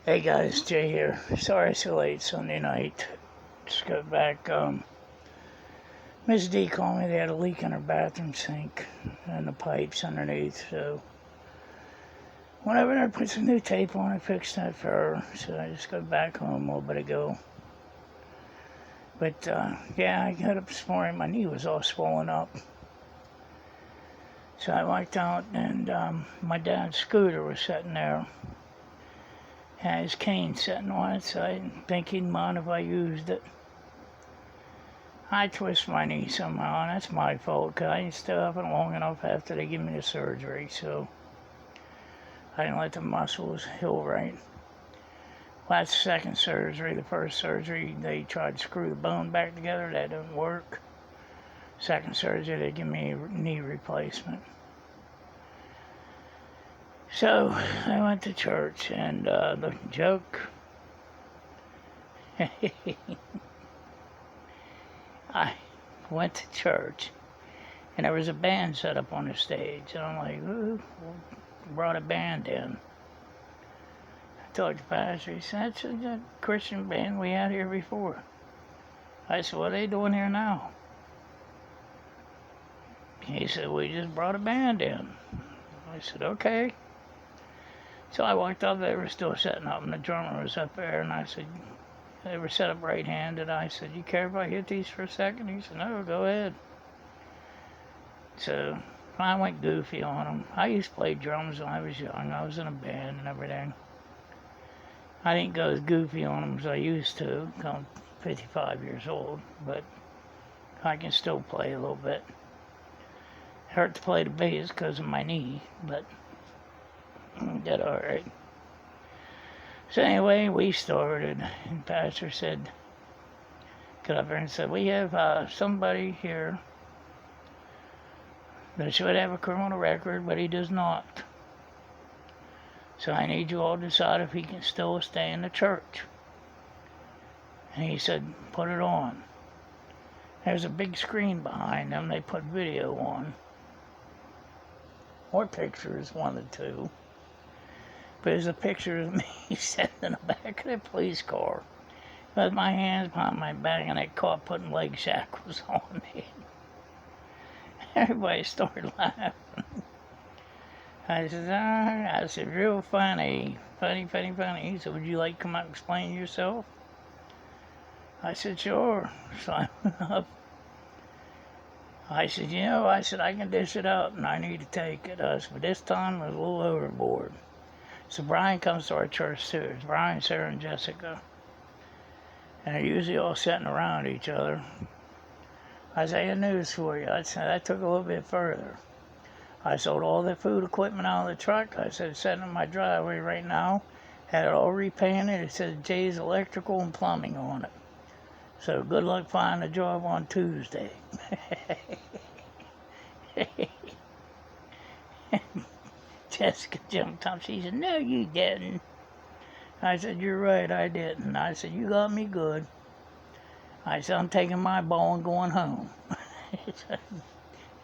Hey guys, Jay here. Sorry it's so late Sunday night. Just got back. Miss D called me they had a leak in her bathroom sink and the pipes underneath. So went over there, put some new tape on it, fixed that for her. So I just got back home a little bit ago. But yeah, I got up this morning. My knee was all swollen up. So I walked out and my dad's scooter was sitting there. Had his cane sitting on it, so I didn't think he'd mind if I used it. I twist my knee somehow, and that's my fault, because I didn't stay up long enough after they give me the surgery, so I didn't let the muscles heal right. Well, that's the second surgery. The first surgery, they tried to screw the bone back together. That didn't work. Second surgery, they give me a knee replacement. So I went to church, and the joke, I went to church, and there was a band set up on the stage, and I'm like, ooh, brought a band in. I told the pastor, he said, that's a Christian band we had here before. I said, what are they doing here now? He said, we just brought a band in. I said, okay. So I walked up, they were still setting up, and the drummer was up there, and I said, they were set up right-handed. I said, you care if I hit these for a second? He said, no, go ahead. So I went goofy on them. I used to play drums when I was young. I was in a band and everything. I didn't go as goofy on them as I used to. I'm 55 years old, but I can still play a little bit. Hurt to play the bass because of my knee, but I did all right. So anyway, we started, and the pastor said, got up there and said, we have somebody here that should have a criminal record, but he does not. So I need you all to decide if he can still stay in the church. And he said, put it on. There's a big screen behind them. They put video on. Or pictures, one of the two. But there's a picture of me sitting in the back of the police car with my hands behind my back, and they caught putting leg shackles on me. Everybody started laughing. I said, real funny. Funny. He said, would you like to come out and explain yourself? I said, sure. So I went up. I said, I can dish it up, and I need to take it. But this time I was a little overboard. So Brian comes to our church too. It's Brian, Sarah, and Jessica. And they're usually all sitting around each other. I said, I got news for you. I said, that took a little bit further. I sold all the food equipment out of the truck. I said, it's sitting in my driveway right now. Had it all repainted. It says Jay's Electrical and Plumbing on it. So good luck finding a job on Tuesday. Jessica jumped up. She said, no, you didn't. I said, you're right, I didn't. I said, you got me good. I said, I'm taking my ball and going home.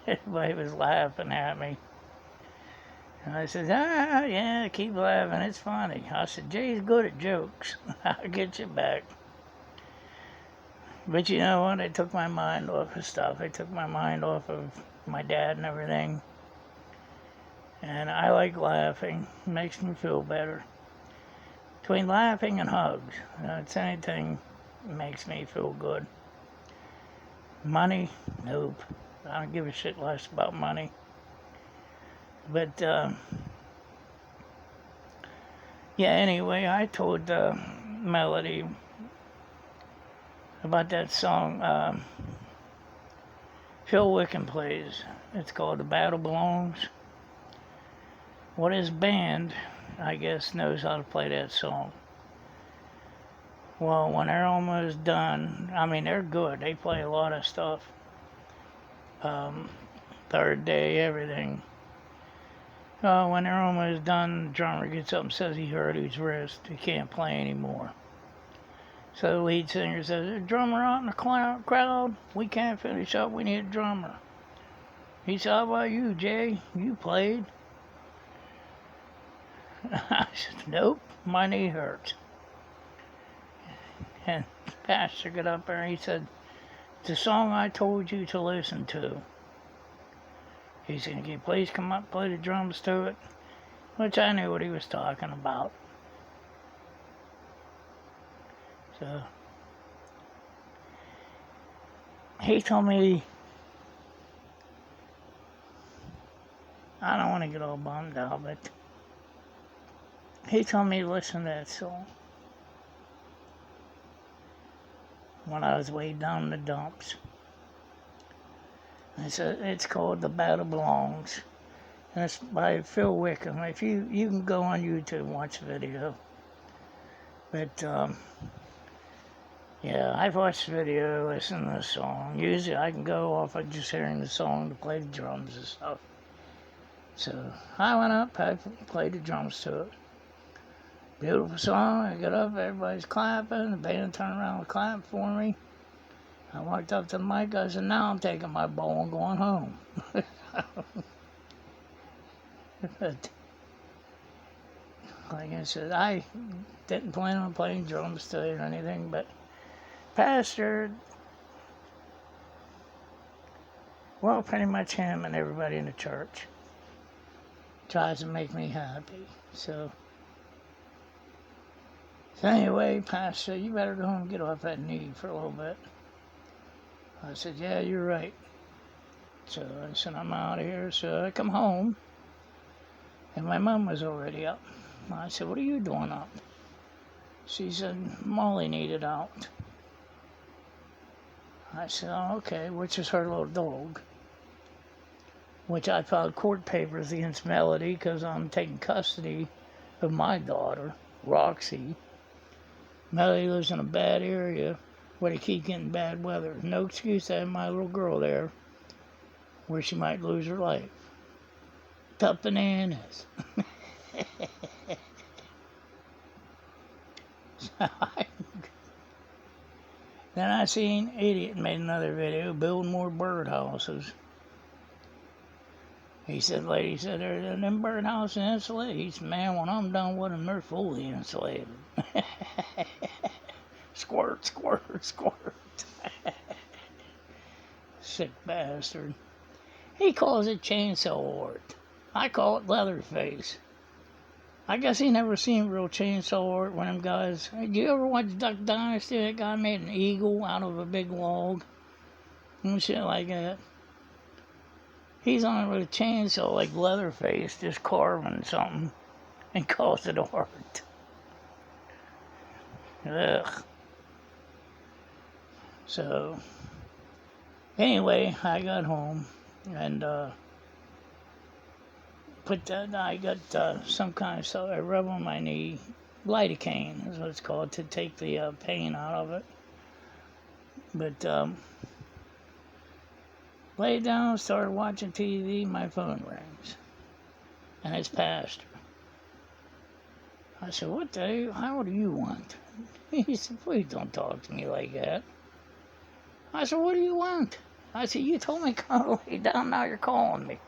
Everybody was laughing at me. And I said, yeah, keep laughing. It's funny. I said, Jay's good at jokes. I'll get you back. But you know what? It took my mind off of stuff. It took my mind off of my dad and everything. And I like laughing. It makes me feel better. Between laughing and hugs, it's anything that makes me feel good. Money? Nope. I don't give a shit less about money. But, yeah, anyway, I told Melody about that song Phil Wickham plays. It's called The Battle Belongs. Well, his band, I guess, knows how to play that song. Well, when they're almost done, I mean, they're good. They play a lot of stuff. Third Day, everything. When they're almost done, the drummer gets up and says he hurt his wrist. He can't play anymore. So the lead singer says, there's a drummer out in the crowd. We can't finish up. We need a drummer. He said, how about you, Jay? You played. I said, nope, my knee hurts. And the pastor got up there and he said, the song I told you to listen to. He said, can you please come up and play the drums to it? Which I knew what he was talking about. So he told me, I don't want to get all bummed out, but he told me to listen to that song when I was way down in the dumps. I said, it's called The Battle Belongs. And it's by Phil Wickham. If you can go on YouTube and watch the video. But, yeah, I've watched the video, listened to the song. Usually I can go off of just hearing the song to play the drums and stuff. So I went up, I played the drums to it. Beautiful song. I got up, everybody's clapping. The band turned around and clapped for me. I walked up to the mic, I said, now I'm taking my ball and going home. But, like I said, I didn't plan on playing drums today or anything, but Pastor, well, pretty much him and everybody in the church tries to make me happy. So anyway, Pastor, you better go home and get off that knee for a little bit. I said, yeah, you're right. So I said, I'm out of here. So I come home, and my mom was already up. I said, what are you doing up? She said, Molly needed out. I said, oh, okay, which is her little dog. Which I filed court papers against Melody because I'm taking custody of my daughter, Roxy. Melody lives in a bad area where they keep getting bad weather. No excuse to have my little girl there where she might lose her life. Tough bananas. Then I seen an idiot made another video building more birdhouses. He said, lady said, there's them birdhouses insulated. He said, man, when I'm done with them, they're fully insulated. Squirt, squirt, squirt. Sick bastard. He calls it chainsaw art. I call it Leatherface. I guess he never seen real chainsaw art when them guys... Did you ever watch Duck Dynasty? That guy made an eagle out of a big log and shit like that. He's on it with a chainsaw like Leatherface, just carving something and calls it art. Ugh. So, anyway, I got home and I got some kind of stuff. I rub on my knee. Lidocaine is what it's called, to take the pain out of it. But lay down, started watching TV, my phone rings. And it's Pastor. I said, what the hell do you want? He said, please don't talk to me like that. I said, what do you want? I said, you told me to come lay down, now you're calling me.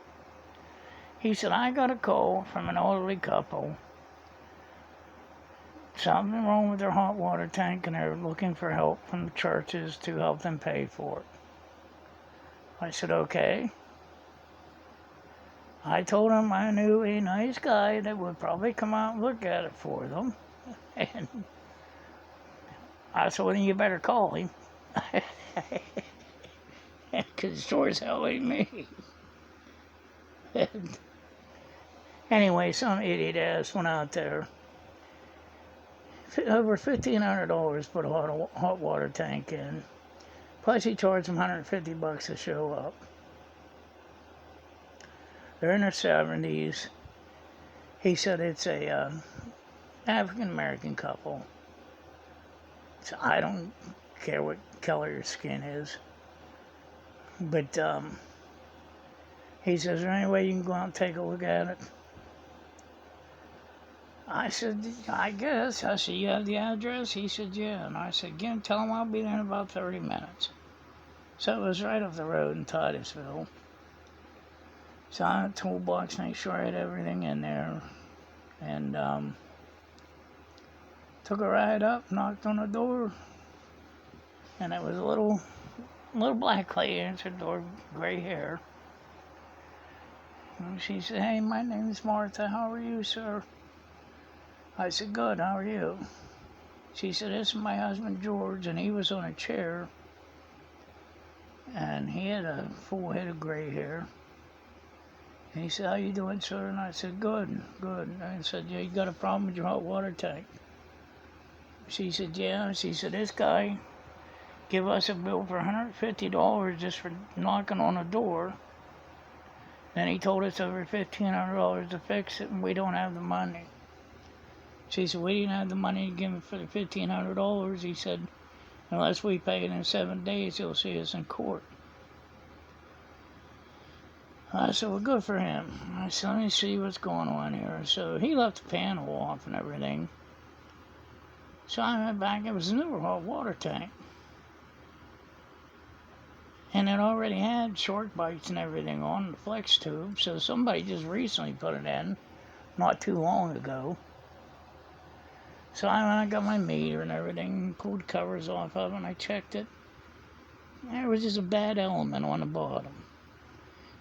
He said, I got a call from an elderly couple. Something wrong with their hot water tank, and they're looking for help from the churches to help them pay for it. I said, okay. I told him I knew a nice guy that would probably come out and look at it for them. And I said, well, then you better call him. Because sure as hell ain't me. And anyway, some idiot ass went out there. Over $1,500 put a hot water tank in. Plus he charged them $150 to show up. They're in their 70s. He said it's a African-American couple. So I don't care what color your skin is. But he says, is there any way you can go out and take a look at it? I said, I guess. I said, you have the address? He said, yeah. And I said, again, tell him I'll be there in about 30 minutes. So it was right off the road in Titusville. So I had a toolbox, make sure I had everything in there. And took a ride up, knocked on the door, and it was a little black lady answered the door, gray hair. And she said, "Hey, my name's Martha. How are you, sir?" I said, "Good. How are you?" She said, "This is my husband George, and he was on a chair, and he had a full head of gray hair." And he said, "How you doing, sir?" And I said, "Good, good." And I said, "Yeah, you got a problem with your hot water tank?" She said, "Yeah." She said, "This guy give us a bill for $150 just for knocking on a door. Then he told us over $1,500 to fix it, and we don't have the money." She said, "We didn't have the money to give him for the $1,500. He said, unless we pay it in 7 days, he'll see us in court." I said, "Well, good for him." I said, "Let me see what's going on here." So he left the panel off and everything. So I went back. It was a newer hot water tank. And it already had short bites and everything on the flex tube. So somebody just recently put it in, not too long ago. So I got my meter and everything, pulled the covers off of it, and I checked it. There was just a bad element on the bottom.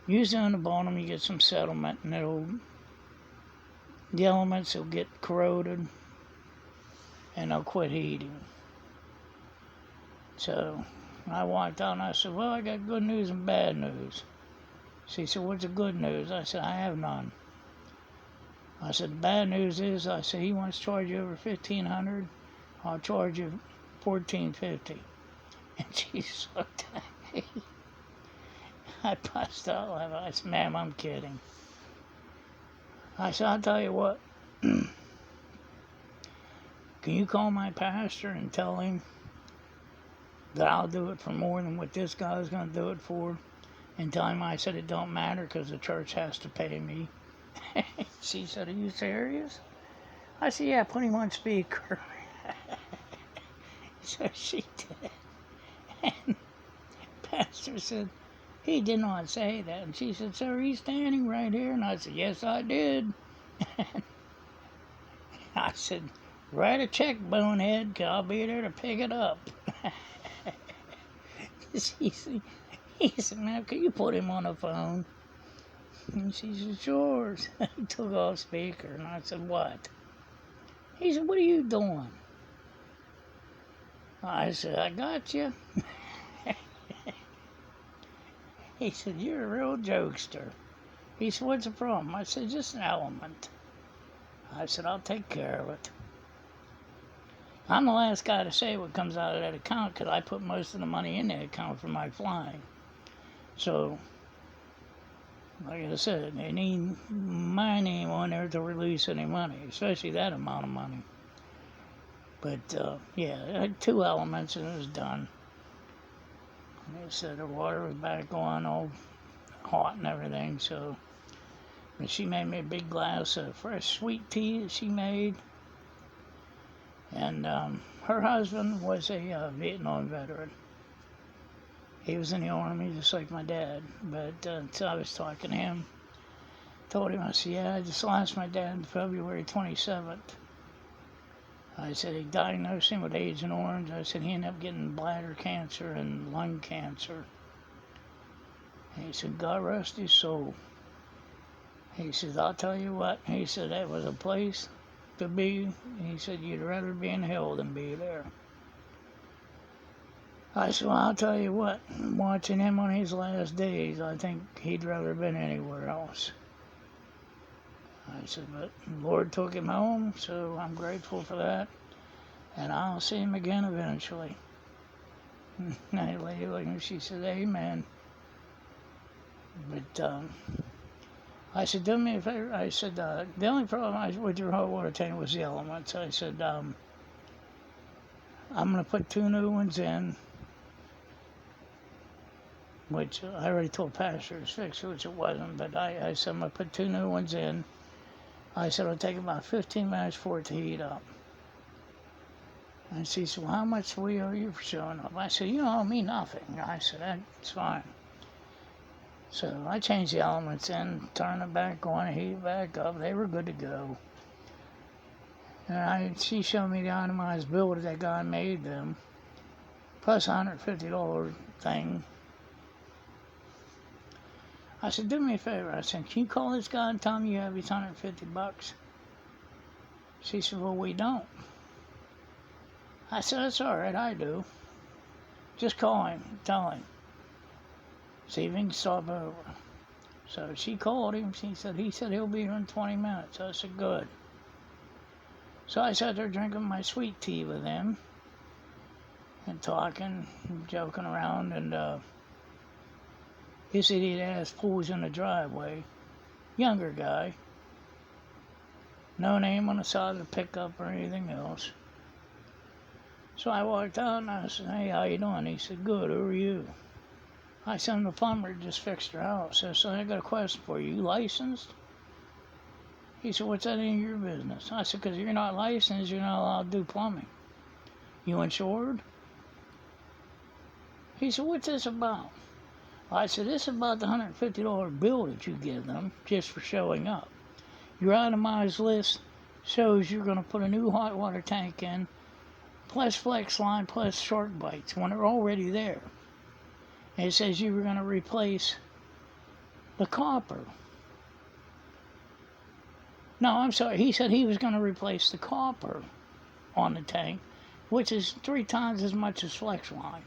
Usually on the bottom you get some settlement, and the elements will get corroded, and they'll quit heating. So I walked out and I said, "Well, I got good news and bad news." She said, "What's the good news?" I said, "I have none." I said, "The bad news is," I said, "he wants to charge you over $1,500. I'll charge you $1,450. And she looked at me. I bust out laughing. I said, "Ma'am, I'm kidding." I said, "I'll tell you what. Can you call my pastor and tell him that I'll do it for more than what this guy is going to do it for? And tell him I said it don't matter because the church has to pay me." She said, "Are you serious?" I said, "Yeah, put him on speaker." So she did. And pastor said, "He did not say that." And she said, "Sir, he's standing right here." And I said, "Yes, I did." I said, "Write a check, bonehead, 'cause I'll be there to pick it up." He said, "Man, can you put him on the phone?" And she said, "Sure." He took off speaker, and I said, "What?" He said, "What are you doing?" I said, "I got you." He said, "You're a real jokester." He said, "What's the problem?" I said, "Just an element." I said, "I'll take care of it." I'm the last guy to say what comes out of that account because I put most of the money in that account for my flying. So, like I said, they need my name on there to release any money, especially that amount of money. But, yeah, it had 2 elements and it was done. They said the water was back on, all hot and everything, so. And she made me a big glass of fresh sweet tea that she made. And her husband was a Vietnam veteran. He was in the Army just like my dad. But so I was talking to him. Told him, I said, "Yeah, I just lost my dad February 27th. I said, he diagnosed him with Agent Orange. I said, he ended up getting bladder cancer and lung cancer." And he said, "God rest his soul." He said, "I'll tell you what." He said, "That was a place to be." He said, "You'd rather be in hell than be there." I said, "Well, I'll tell you what. Watching him on his last days, I think he'd rather been anywhere else." I said, "But the Lord took him home, so I'm grateful for that. And I'll see him again eventually." And that lady looked at me, she said, "Amen." But I said, "Do me a favor." I said, "The only problem with your hot water tank was the elements." I said, "I'm going to put 2 new ones in," which I already told Pastor to fix, which it wasn't. But I said, "I'm going to put 2 new ones in." I said, "It'll take about 15 minutes for it to heat up." And she said, "Well, how much do we owe you for showing up?" I said, "You don't owe me nothing." I said, "That's fine." So I changed the elements in, turned it back on, heat it back up. They were good to go. And she showed me the itemized bill that that guy made them, plus $150 thing. I said, do me a favor. I said, can you call this guy and tell him you have his $150? She said, well, we don't. I said, that's all right, I do. Just call him, tell him. See if he can stop over. So she called him. He said he'll be here in 20 minutes. I said, good. So I sat there drinking my sweet tea with him and talking and joking around. And his idiot ass pulls in the driveway. Younger guy. No name on the side of the pickup or anything else. So I walked out and I said, hey, how you doing? He said, good, who are you? I said, I'm the plumber that just fixed your house. I said, I got a question for you. You licensed? He said, what's that in your business? I said, because you're not licensed, you're not allowed to do plumbing. You insured? He said, what's this about? I said, this is about the $150 bill that you give them just for showing up. Your itemized list shows you're going to put a new hot water tank in, plus flex line, plus shark bites when they're already there. And it says you were going to replace the copper. No, I'm sorry. He said he was going to replace the copper on the tank, which is 3 times as much as flex line.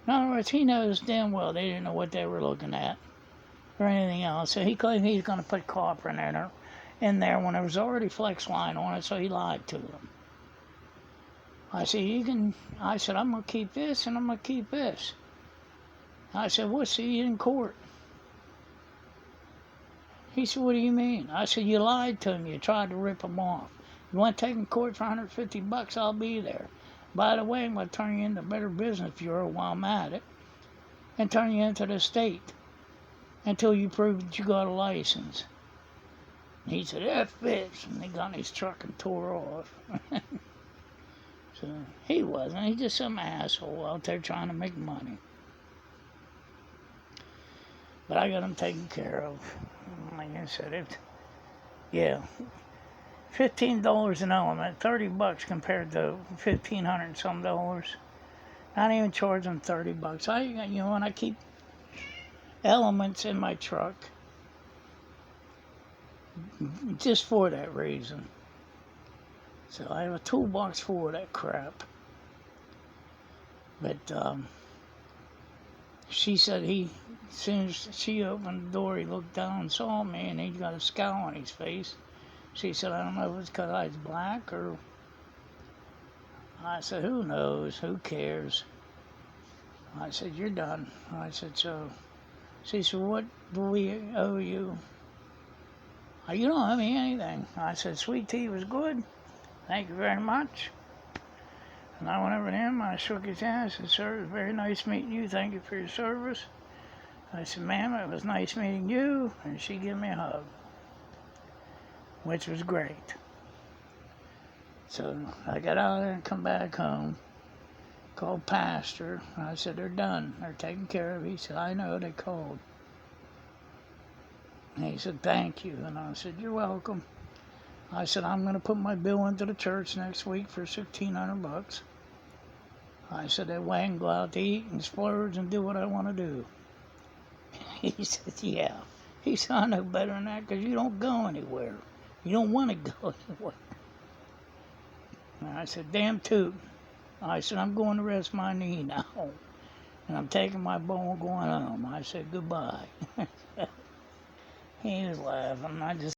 In other words, he knows damn well they didn't know what they were looking at or anything else. So he claimed he's going to put copper in there when there was already flex line on it, so he lied to them. I said, I'm going to keep this and I'm going to keep this. I said, we'll see you in court. He said, what do you mean? I said, you lied to him. You tried to rip him off. You want to take him to court for $150? I'll be there. By the way, I'm going to turn you into Better Business Bureau while I'm at it and turn you into the state until you prove that you got a license. He said, F bitch. And he got in his truck and tore off. So he wasn't. He's just some asshole out there trying to make money. But I got him taken care of. Like I said, $15 an element, $30 compared to $1,500 and some dollars. I don't even charge them $30. When I keep elements in my truck, just for that reason. So I have a toolbox full of that crap. But she said as soon as she opened the door, he looked down and saw me, and he got a scowl on his face. She said, I don't know if it's because I was black or... I said, who knows? Who cares? I said, you're done. I said, so... She said, what do we owe you? You don't owe me anything. I said, sweet tea was good. Thank you very much. And I went over to him, I shook his hand, I said, sir, it was very nice meeting you. Thank you for your service. I said, ma'am, it was nice meeting you. And she gave me a hug, which was great. So I got out there and come back home, called Pastor. I said, they're done. They're taken care of. He said, I know, they called. And he said, thank you. And I said, you're welcome. I said, I'm going to put my bill into the church next week for $1,600. I said, that way I can go out to eat and splurge and do what I want to do. He said, yeah. He said, I know better than that because you don't go anywhere. You don't want to go anywhere. And I said, damn toot. I said, I'm going to rest my knee now. And I'm taking my ball going home. I said, goodbye. He was laughing. I just